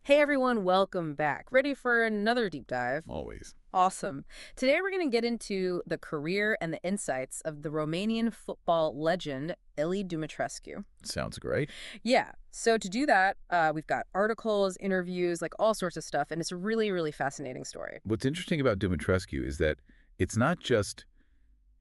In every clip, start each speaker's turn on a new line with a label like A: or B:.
A: Hey everyone, welcome back. Ready for another deep dive?
B: Always.
A: Awesome. Today we're going to get into the career and the insights of the Romanian football legend, Ilie Dumitrescu.
B: Sounds great.
A: Yeah, so to do that, we've got articles, interviews, like all sorts of stuff, and it's a really, really fascinating story.
B: What's interesting about Dumitrescu is that it's not just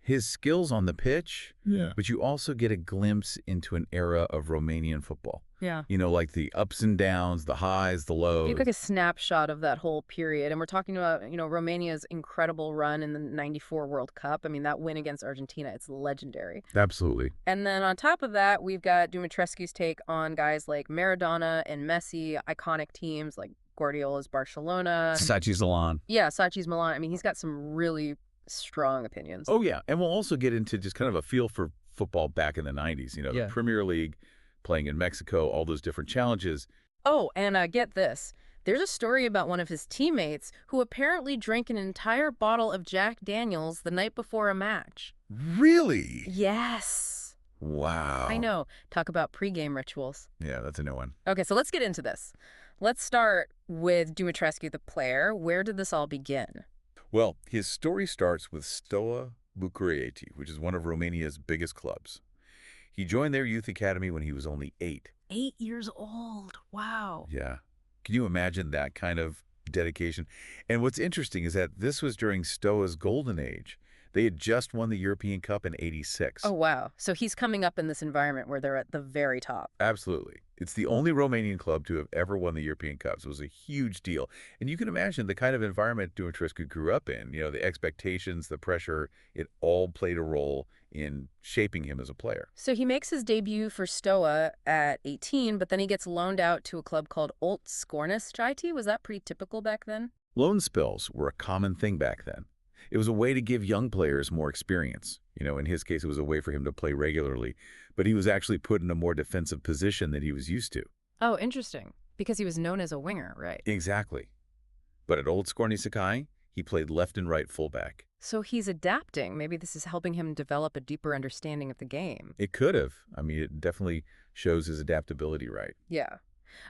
B: his skills on the pitch,
A: Yeah.
B: but you also get a glimpse into an era of Romanian football.
A: Yeah.
B: Like the ups and downs, the highs, the
A: You
B: lows.
A: get a snapshot of that whole period, and we're talking about, Romania's incredible run in the '94 World Cup. I mean, that win against Argentina, it's legendary.
B: Absolutely.
A: And then on top of that, we've got Dumitrescu's take on guys like Maradona and Messi, iconic teams like Guardiola's Barcelona.
B: Sachi Zalan.
A: Yeah, Sachi's Milan. I mean, he's got some really strong opinions.
B: Oh, yeah. And we'll also get into just kind of a feel for football back in the 90s. The
A: Yeah.
B: Premier League, playing in Mexico, all those different challenges.
A: Oh, and get this. There's a story about one of his teammates who apparently drank an entire bottle of Jack Daniels the night before a match.
B: Really?
A: Yes.
B: Wow.
A: I know. Talk about pregame rituals.
B: Yeah, that's a new one.
A: Okay, so let's get into this. Let's start with Dumitrescu, the player. Where did this all begin?
B: Well, his story starts with Steaua Bucharest, which is one of Romania's biggest clubs. He joined their youth academy when he was only 8.
A: 8 years old. Wow.
B: Yeah. Can you imagine that kind of dedication? And what's interesting is that this was during Steaua's golden age. They had just won the European Cup in '86.
A: Oh, wow. So he's coming up in this environment where they're at the very top.
B: Absolutely. It's the only Romanian club to have ever won the European Cups. It was a huge deal. And you can imagine the kind of environment Dumitrescu grew up in. The expectations, the pressure, it all played a role in shaping him as a player.
A: So he makes his debut for Stoa at 18, but then he gets loaned out to a club called Olt Scorniș. Was that pretty typical back then?
B: Loan spells were a common thing back then. It was a way to give young players more experience. In his case, it was a way for him to play regularly, but he was actually put in a more defensive position than he was used to.
A: Oh, interesting. Because he was known as a winger, right?
B: Exactly. But at Old Scorniș, he played left and right fullback.
A: So he's adapting. Maybe this is helping him develop a deeper understanding of the game.
B: It could have. I mean, it definitely shows his adaptability right.
A: Yeah.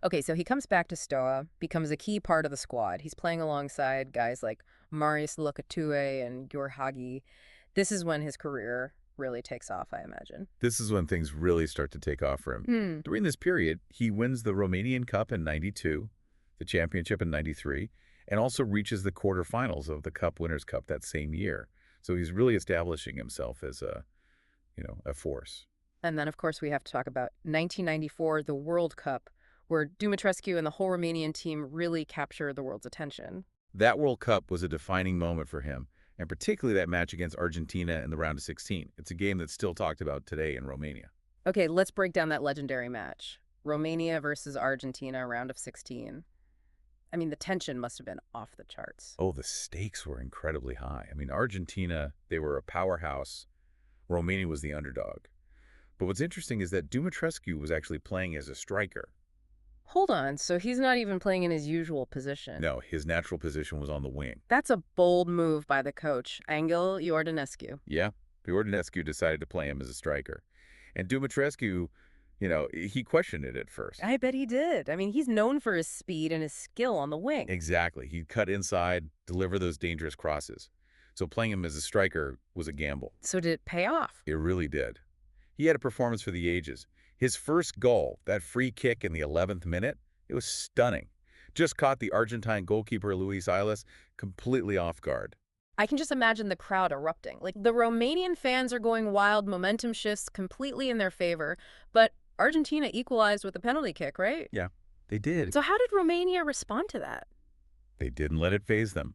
A: Okay, so he comes back to Stoa, becomes a key part of the squad. He's playing alongside guys like Marius Locătue and Gheorghe Hagi. This is when his career really takes off, I imagine.
B: This is when things really start to take off for him. During this period, he wins the Romanian Cup in '92, the championship in '93, and also reaches the quarterfinals of the Cup Winners' Cup that same year. So he's really establishing himself as a force.
A: And then, of course, we have to talk about 1994, the World Cup, where Dumitrescu and the whole Romanian team really capture the world's attention.
B: That World Cup was a defining moment for him, and particularly that match against Argentina in the round of 16. It's a game that's still talked about today in Romania.
A: Okay, let's break down that legendary match. Romania versus Argentina, round of 16. I mean, the tension must have been off the charts.
B: Oh, the stakes were incredibly high. I mean, Argentina, they were a powerhouse. Romania was the underdog. But what's interesting is that Dumitrescu was actually playing as a striker.
A: Hold on, so he's not even playing in his usual position.
B: No, his natural position was on the wing.
A: That's a bold move by the coach, Ilie Dumitrescu.
B: Yeah, Dumitrescu decided to play him as a striker. And Dumitrescu, he questioned it at first.
A: I bet he did. I mean, he's known for his speed and his skill on the wing.
B: Exactly. He'd cut inside, deliver those dangerous crosses. So playing him as a striker was a gamble.
A: So did it pay off?
B: It really did. He had a performance for the ages. His first goal, that free kick in the 11th minute, it was stunning. Just caught the Argentine goalkeeper Luis Ilie completely off guard.
A: I can just imagine the crowd erupting. Like, the Romanian fans are going wild, momentum shifts completely in their favor, but Argentina equalized with a penalty kick, right?
B: Yeah, they did.
A: So how did Romania respond to that?
B: They didn't let it faze them.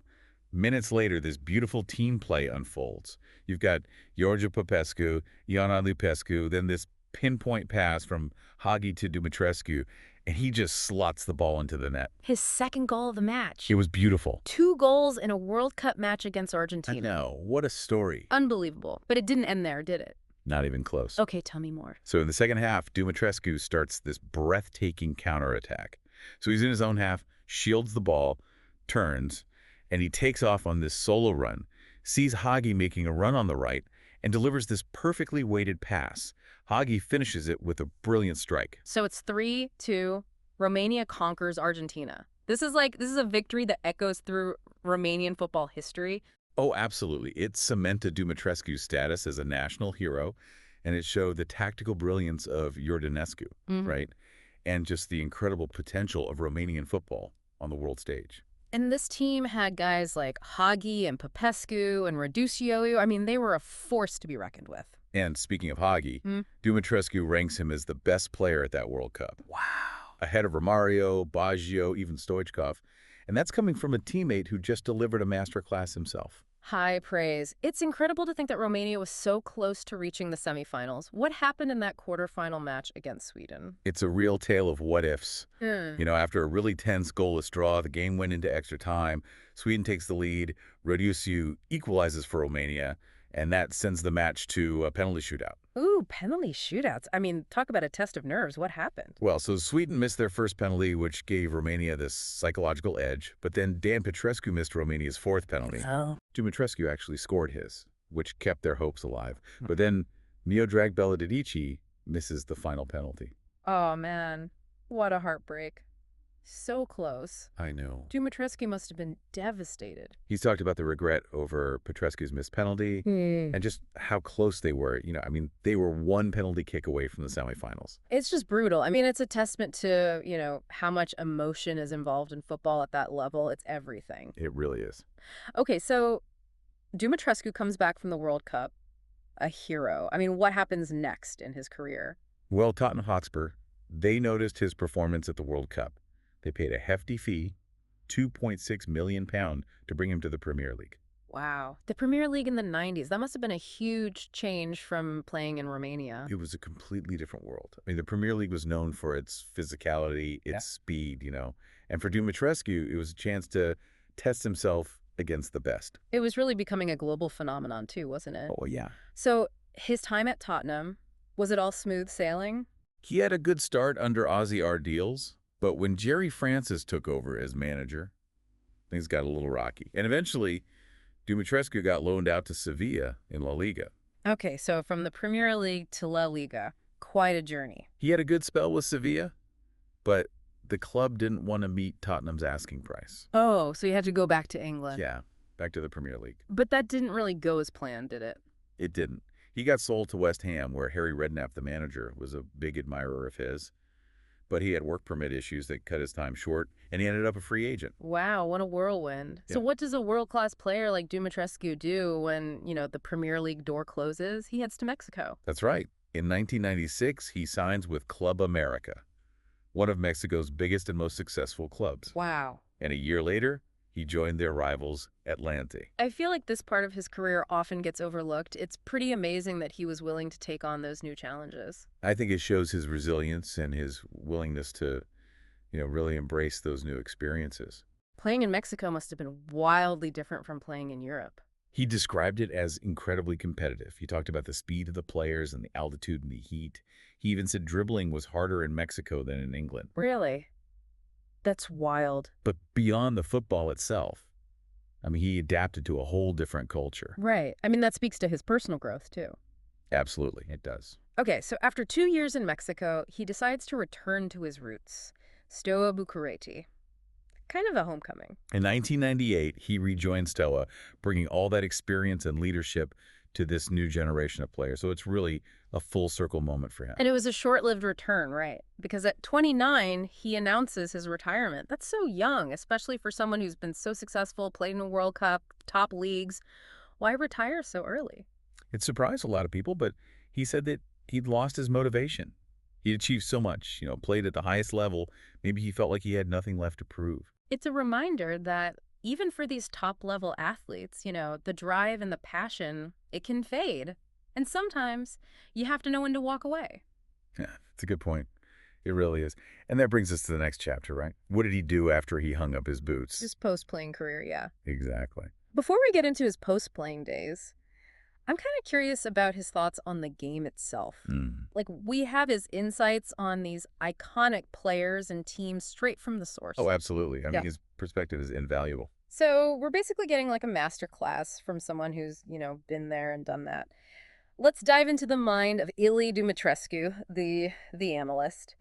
B: Minutes later, this beautiful team play unfolds. You've got Gheorghe Popescu, Ilie Dumitrescu, then this pinpoint pass from Hagi to Dumitrescu, and he just slots the ball into the net.
A: His second goal of the match.
B: It was beautiful.
A: 2 goals in a World Cup match against
B: I
A: Argentina.
B: know. What a story.
A: Unbelievable. But it didn't end there, did it?
B: Not even close.
A: Okay, tell me more.
B: So in the second half, Dumitrescu starts this breathtaking counterattack. So he's in his own half, shields the ball, turns, and he takes off on this solo run, sees Hagi making a run on the right, and delivers this perfectly weighted pass. Hagi finishes it with a brilliant strike.
A: So it's 3-2 Romania conquers Argentina. This is a victory that echoes through Romanian football history.
B: Oh, absolutely. It cemented Dumitrescu's status as a national hero, and it showed the tactical brilliance of Iordanescu, right? And just the incredible potential of Romanian football on the world stage.
A: And this team had guys like Hagi and Popescu and Raducioiu. I mean, they were a force to be reckoned with.
B: And speaking of Hagi,
A: Mm.
B: Dumitrescu ranks him as the best player at that World Cup, ahead of Romario, Baggio, even Stoichkov. And that's coming from a teammate who just delivered a masterclass himself.
A: High praise. It's incredible to think that Romania was so close to reaching the semifinals. What happened in that quarterfinal match against Sweden?
B: It's a real tale of what ifs.
A: Hmm.
B: After a really tense goalless draw, the game went into extra time. Sweden takes the lead. Rodiusiu equalizes for Romania, and that sends the match to a penalty shootout.
A: Ooh, penalty shootouts. I mean, talk about a test of nerves. What happened?
B: Well, so Sweden missed their first penalty, which gave Romania this psychological edge. But then Dan Petrescu missed Romania's fourth penalty.
A: Oh.
B: Dumitrescu actually scored his, which kept their hopes alive. But then Miodrag Beladici misses the final penalty.
A: Oh, man. What a heartbreak. So close.
B: I know.
A: Dumitrescu must have been devastated.
B: He's talked about the regret over Petrescu's missed penalty and just how close they were. They were one penalty kick away from the semifinals.
A: It's just brutal. I mean, it's a testament to, how much emotion is involved in football at that level. It's everything.
B: It really is.
A: Okay, so Dumitrescu comes back from the World Cup, a hero. I mean, what happens next in his career?
B: Well, Tottenham Hotspur, they noticed his performance at the World Cup. They paid a hefty fee, £2.6 million, to bring him to the Premier League.
A: Wow. The Premier League in the 90s, that must have been a huge change from playing in Romania.
B: It was a completely different world. I mean, the Premier League was known for its physicality, its speed, And for Dumitrescu, it was a chance to test himself against the best.
A: It was really becoming a global phenomenon too, wasn't it?
B: Oh, yeah.
A: So his time at Tottenham, was it all smooth sailing?
B: He had a good start under Ozzy Ardiles, but when Jerry Francis took over as manager, things got a little rocky. And eventually, Dumitrescu got loaned out to Sevilla in La Liga.
A: Okay, so from the Premier League to La Liga, quite a journey.
B: He had a good spell with Sevilla, but the club didn't want to meet Tottenham's asking price.
A: Oh, so you had to go back to England.
B: Yeah, back to the Premier League.
A: But that didn't really go as planned, did it?
B: It didn't. He got sold to West Ham, where Harry Redknapp, the manager, was a big admirer of his. But he had work permit issues that cut his time short, and he ended up a free agent.
A: Wow, what a whirlwind.
B: Yeah.
A: So what does a world-class player like Dumitrescu do when, the Premier League door closes? He heads to Mexico.
B: That's right. In 1996, he signs with Club America, one of Mexico's biggest and most successful clubs.
A: Wow.
B: And a year later, he joined their rivals, Atlante.
A: I feel like this part of his career often gets overlooked. It's pretty amazing that he was willing to take on those new challenges.
B: I think it shows his resilience and his willingness to, really embrace those new experiences.
A: Playing in Mexico must have been wildly different from playing in Europe.
B: He described it as incredibly competitive. He talked about the speed of the players and the altitude and the heat. He even said dribbling was harder in Mexico than in England.
A: Really? That's wild.
B: But beyond the football itself, he adapted to a whole different culture.
A: Right. I mean, that speaks to his personal growth, too.
B: Absolutely, it does.
A: Okay, so after 2 years in Mexico, he decides to return to his roots. Steaua Bucharest. Kind of a homecoming.
B: In 1998, he rejoined Steaua, bringing all that experience and leadership to this new generation of players. So it's really a full circle moment for him.
A: And it was a short-lived return, right? Because at 29, he announces his retirement. That's so young, especially for someone who's been so successful, played in a World Cup, top leagues. Why retire so early?
B: It surprised a lot of people, but he said that he'd lost his motivation. He'd achieved so much, played at the highest level. Maybe he felt like he had nothing left to prove.
A: It's a reminder that even for these top-level athletes, the drive and the passion, it can fade. And sometimes you have to know when to walk away.
B: Yeah, that's a good point. It really is. And that brings us to the next chapter, right? What did he do after he hung up his boots?
A: His post-playing career, yeah.
B: Exactly.
A: Before we get into his post-playing days, I'm kind of curious about his thoughts on the game itself. Like, we have his insights on these iconic players and teams straight from the source.
B: Oh, absolutely.
A: Yeah.
B: His perspective is invaluable.
A: So we're basically getting like a master class from someone who's, been there and done that. let's dive into the mind of Ilie Dumitrescu, the analyst.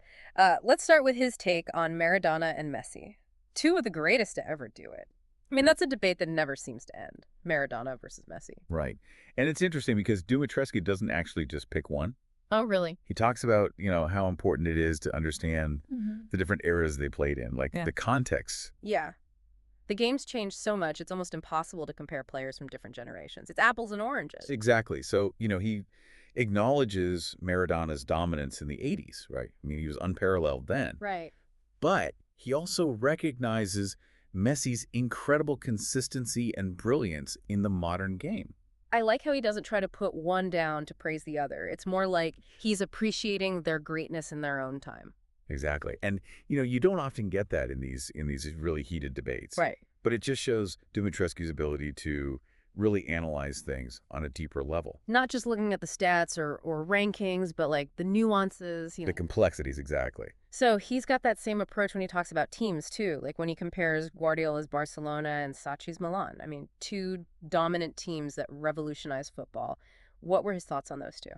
A: Let's start with his take on Maradona and Messi, two of the greatest to ever do it. I mean, that's a debate that never seems to end. Maradona versus Messi.
B: Right. And it's interesting because Dumitrescu doesn't actually just pick one.
A: Oh, really?
B: He talks about, how important it is to understand
A: Hmm.
B: the different eras they played in, like
A: Yeah.
B: the context.
A: Yeah. The game's changed so much, it's almost impossible to compare players from different generations. It's apples and oranges.
B: Exactly. So, he acknowledges Maradona's dominance in the 80s, right? I mean, he was unparalleled then.
A: Right.
B: But he also recognizes Messi's incredible consistency and brilliance in the modern game.
A: I like how he doesn't try to put one down to praise the other. It's more like he's appreciating their greatness in their own time.
B: Exactly. And, you don't often get that in these really heated debates.
A: Right.
B: But it just shows Dumitrescu's ability to really analyze things on a deeper level.
A: Not just looking at the stats or rankings, but like the nuances.
B: The complexities, exactly.
A: So he's got that same approach when he talks about teams too, like when he compares Guardiola's Barcelona and Sacchi's Milan. I mean, two dominant teams that revolutionized football. What were his thoughts on those two?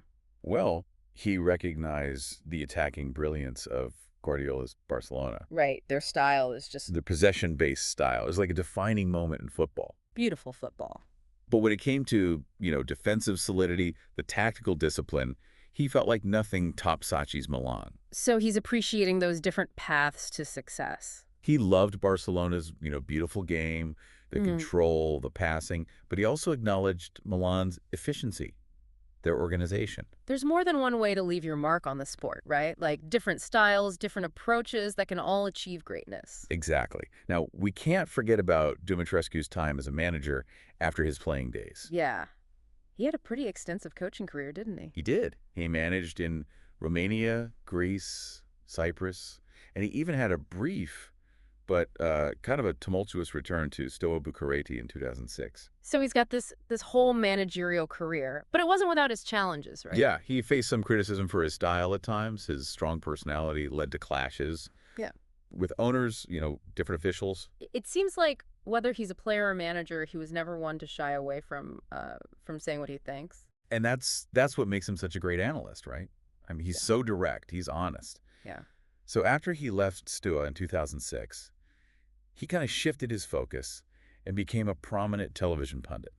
B: Well, he recognized the attacking brilliance of Guardiola's Barcelona.
A: Right. Their style is just
B: The possession-based style is like a defining moment in football.
A: beautiful football.
B: But when it came to, defensive solidity, the tactical discipline, he felt like nothing topped Sacchi's Milan.
A: So he's appreciating those different paths to success.
B: He loved Barcelona's, beautiful game, the control, the passing, but he also acknowledged Milan's efficiency, their organization.
A: There's more than one way to leave your mark on the sport, right? Like different styles, different approaches that can all achieve greatness.
B: Exactly. Now, we can't forget about Dumitrescu's time as a manager after his playing days.
A: Yeah. He had a pretty extensive coaching career, didn't he?
B: He did. He managed in Romania, Greece, Cyprus, and he even had a brief but kind of a tumultuous return to Steaua Bucharest in 2006.
A: So he's got this whole managerial career, but it wasn't without his challenges, right?
B: Yeah, he faced some criticism for his style at times. His strong personality led to clashes
A: Yeah.
B: with owners, different officials.
A: It seems like whether he's a player or manager, he was never one to shy away from saying what he thinks.
B: And that's what makes him such a great analyst, right? I mean, he's
A: Yeah.
B: so direct. He's honest.
A: Yeah.
B: So after he left Steaua in 2006, he kind of shifted his focus and became a prominent television pundit.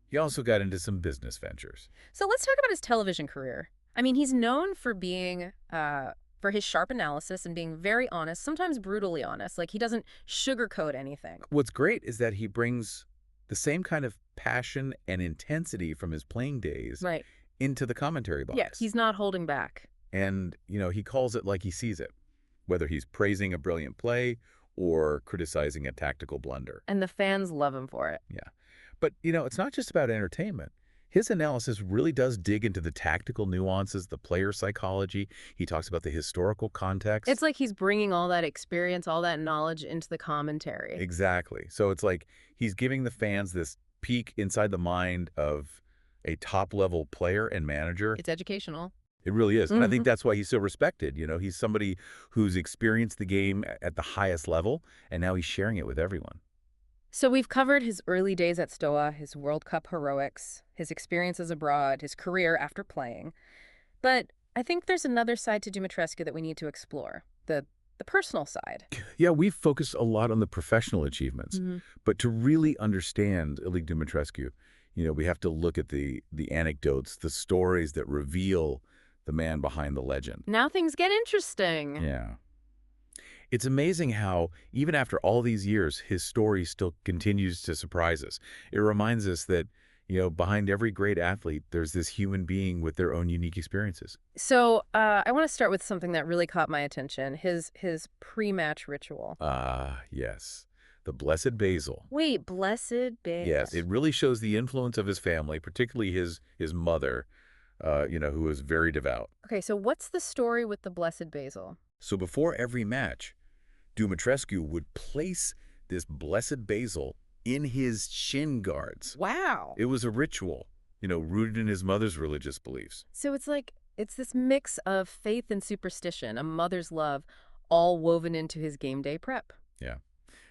B: He also got into some business ventures.
A: So let's talk about his television career. I mean, he's known for being for his sharp analysis and being very honest, sometimes brutally honest. Like he doesn't sugarcoat anything.
B: What's great is that he brings the same kind of passion and intensity from his playing days
A: Right.
B: into the commentary box.
A: Yeah, he's not holding back.
B: And, he calls it like he sees it, whether he's praising a brilliant play or criticizing a tactical blunder.
A: And the fans love him for it.
B: Yeah. But, it's not just about entertainment. His analysis really does dig into the tactical nuances, the player psychology. He talks about the historical context.
A: It's like he's bringing all that experience, all that knowledge into the commentary.
B: Exactly. So it's like he's giving the fans this peek inside the mind of a top-level player and manager.
A: It's educational.
B: It really is. And I think that's why he's so respected. He's somebody who's experienced the game at the highest level, and now he's sharing it with everyone.
A: So we've covered his early days at Stoa, his World Cup heroics, his experiences abroad, his career after playing. But I think there's another side to Dumitrescu that we need to explore, the personal side.
B: Yeah, we've focused a lot on the professional achievements, but to really understand Ilie Dumitrescu, we have to look at the anecdotes, the stories that reveal the man behind the legend.
A: Now things get interesting.
B: Yeah. It's amazing how, even after all these years, his story still continues to surprise us. It reminds us that, behind every great athlete, there's this human being with their own unique experiences.
A: So I want to start with something that really caught my attention, his pre-match ritual.
B: Yes. The Blessed Basil.
A: Wait, blessed basil.
B: Yes, it really shows the influence of his family, particularly his mother, who was very devout.
A: Okay, so what's the story with the blessed basil?
B: So before every match, Dumitrescu would place this blessed basil in his shin guards.
A: Wow.
B: It was a ritual, rooted in his mother's religious beliefs.
A: So it's this mix of faith and superstition, a mother's love, all woven into his game day prep.
B: Yeah,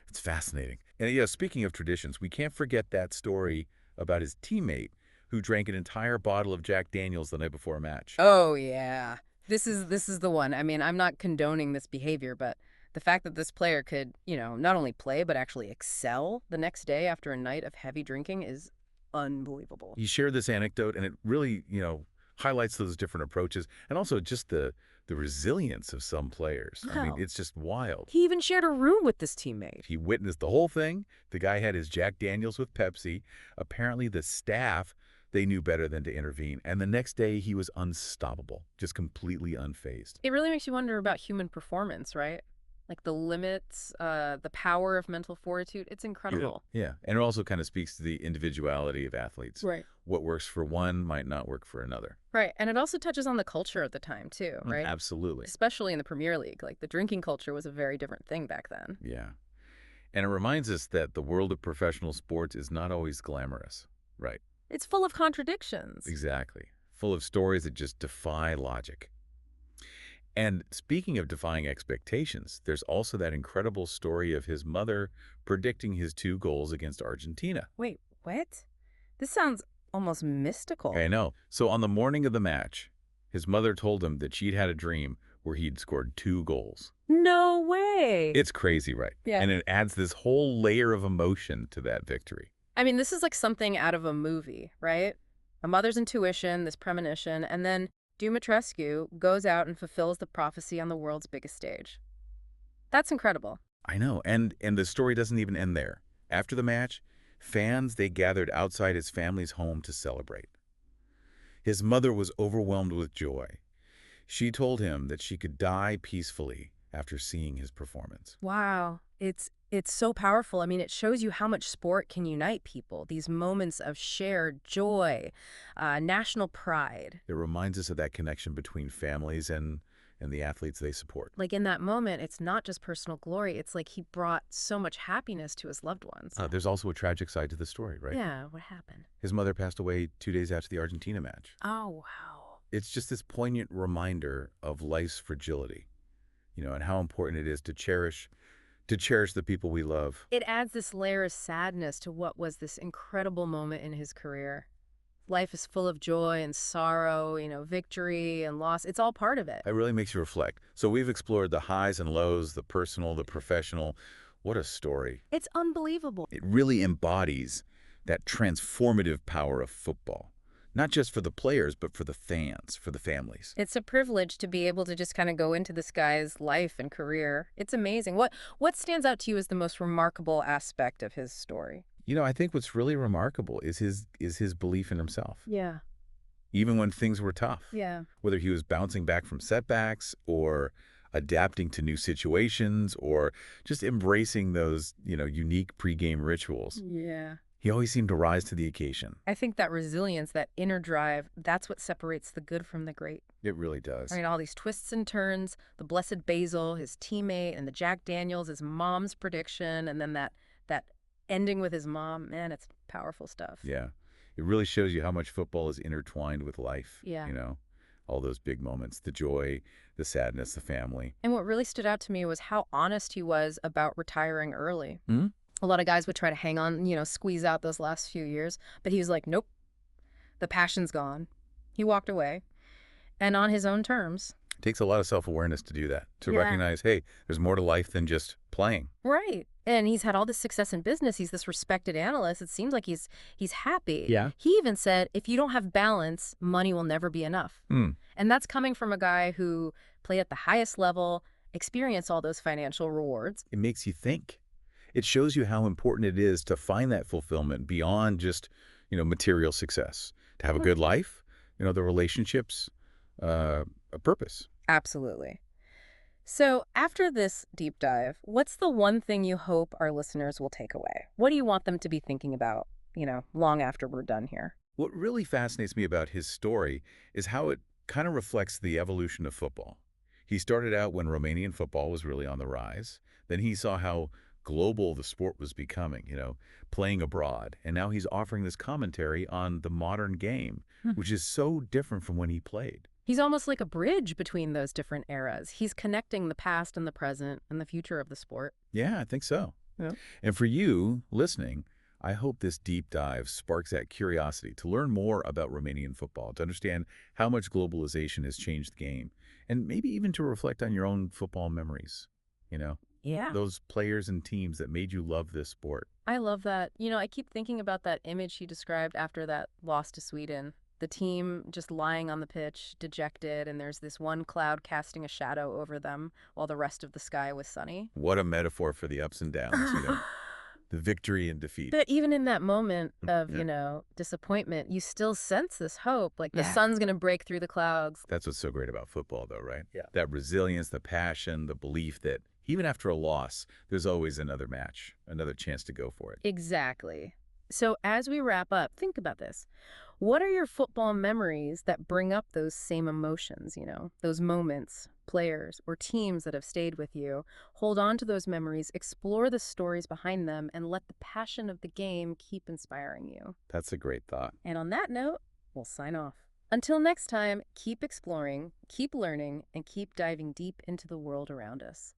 B: it's fascinating. And speaking of traditions, we can't forget that story about his teammate who drank an entire bottle of Jack Daniels the night before a match.
A: Oh, yeah. This is the one. I mean, I'm not condoning this behavior, but the fact that this player could, not only play, but actually excel the next day after a night of heavy drinking is unbelievable.
B: He shared this anecdote, and it really, highlights those different approaches and also just the resilience of some players. I mean,
A: Wow.
B: it's just wild.
A: He even shared a room with this teammate.
B: He witnessed the whole thing. The guy had his Jack Daniels with Pepsi. Apparently, the staff, they knew better than to intervene. And the next day, he was unstoppable, just completely unfazed.
A: It really makes you wonder about human performance, right? Like the limits, the power of mental fortitude. It's incredible.
B: Yeah, and it also kind of speaks to the individuality of athletes.
A: Right.
B: What works for one might not work for another.
A: Right. And it also touches on the culture at the time, too, right?
B: Absolutely.
A: Especially in the Premier League. Like the drinking culture was a very different thing back then.
B: Yeah. And it reminds us that the world of professional sports is not always glamorous. Right.
A: It's full of contradictions.
B: Exactly. Full of stories that just defy logic. And speaking of defying expectations, there's also that incredible story of his mother predicting his 2 goals against Argentina.
A: Wait, what? This sounds almost mystical.
B: I know. So on the morning of the match, his mother told him that she'd had a dream where he'd scored 2 goals.
A: No way.
B: It's crazy, right?
A: Yeah.
B: And it adds this whole layer of emotion to that victory.
A: I mean, this is like something out of a movie, right? A mother's intuition, this premonition, and then Dumitrescu goes out and fulfills the prophecy on the world's biggest stage. That's incredible.
B: I know. And the story doesn't even end there. After the match, fans, they gathered outside his family's home to celebrate. His mother was overwhelmed with joy. She told him that she could die peacefully after seeing his performance.
A: Wow. It's so powerful. I mean, it shows you how much sport can unite people. These moments of shared joy, national pride.
B: It reminds us of that connection between families and the athletes they support.
A: Like in that moment, it's not just personal glory. It's like he brought so much happiness to his loved ones.
B: There's also a tragic side to the story, right?
A: Yeah, what happened?
B: His mother passed away 2 days after the Argentina match.
A: Oh, wow.
B: It's just this poignant reminder of life's fragility, and how important it is to cherish the people we love.
A: It adds this layer of sadness to what was this incredible moment in his career. Life is full of joy and sorrow, victory and loss. It's all part of it.
B: It really makes you reflect. So we've explored the highs and lows, the personal, the professional. What a story.
A: It's unbelievable.
B: It really embodies that transformative power of football. Not just for the players, but for the fans, for the families.
A: It's a privilege to be able to just kind of go into this guy's life and career. It's amazing. What stands out to you as the most remarkable aspect of his story?
B: I think what's really remarkable is his belief in himself.
A: Yeah.
B: Even when things were tough.
A: Yeah.
B: Whether he was bouncing back from setbacks or adapting to new situations or just embracing those, unique pregame rituals.
A: Yeah.
B: He always seemed to rise to the occasion.
A: I think that resilience, that inner drive, that's what separates the good from the great.
B: It really does.
A: I mean, all these twists and turns, the blessed Basil, his teammate, and the Jack Daniels, his mom's prediction, and then that ending with his mom, man, it's powerful stuff.
B: Yeah. It really shows you how much football is intertwined with life.
A: Yeah.
B: All those big moments, the joy, the sadness, the family.
A: And what really stood out to me was how honest he was about retiring early.
B: Hmm?
A: A lot of guys would try to hang on, squeeze out those last few years, but he was like, nope, the passion's gone. He walked away, and on his own terms.
B: It takes a lot of self-awareness to do that, to
A: Yeah.
B: recognize, hey, there's more to life than just playing.
A: Right. And he's had all this success in business. He's this respected analyst. It seems like he's happy.
B: Yeah.
A: He even said, if you don't have balance, money will never be enough.
B: Mm.
A: And that's coming from a guy who played at the highest level, experienced all those financial rewards.
B: It makes you think. It shows you how important it is to find that fulfillment beyond just, material success. To have a good life, the relationships, a purpose.
A: Absolutely. So after this deep dive, what's the one thing you hope our listeners will take away? What do you want them to be thinking about, long after we're done here?
B: What really fascinates me about his story is how it kind of reflects the evolution of football. He started out when Romanian football was really on the rise. Then he saw how global the sport was becoming, playing abroad. And now he's offering this commentary on the modern game, which is so different from when he played.
A: He's almost like a bridge between those different eras. He's connecting the past and the present and the future of the sport.
B: Yeah, I think so.
A: Yeah.
B: And for you listening, I hope this deep dive sparks that curiosity to learn more about Romanian football, to understand how much globalization has changed the game, and maybe even to reflect on your own football memories. You know,
A: Yeah.
B: those players and teams that made you love this sport.
A: I love that. I keep thinking about that image he described after that loss to Sweden. The team just lying on the pitch, dejected, and there's this one cloud casting a shadow over them while the rest of the sky was sunny.
B: What a metaphor for the ups and downs, the victory and defeat.
A: But even in that moment of,
B: Yeah.
A: disappointment, you still sense this hope, like the
B: Yeah.
A: sun's going to break through the clouds.
B: That's what's so great about football, though, right?
A: Yeah.
B: That resilience, the passion, the belief that even after a loss, there's always another match, another chance to go for it.
A: Exactly. So as we wrap up, think about this. What are your football memories that bring up those same emotions, those moments, players, or teams that have stayed with you? Hold on to those memories, explore the stories behind them, and let the passion of the game keep inspiring you.
B: That's a great thought.
A: And on that note, we'll sign off. Until next time, keep exploring, keep learning, and keep diving deep into the world around us.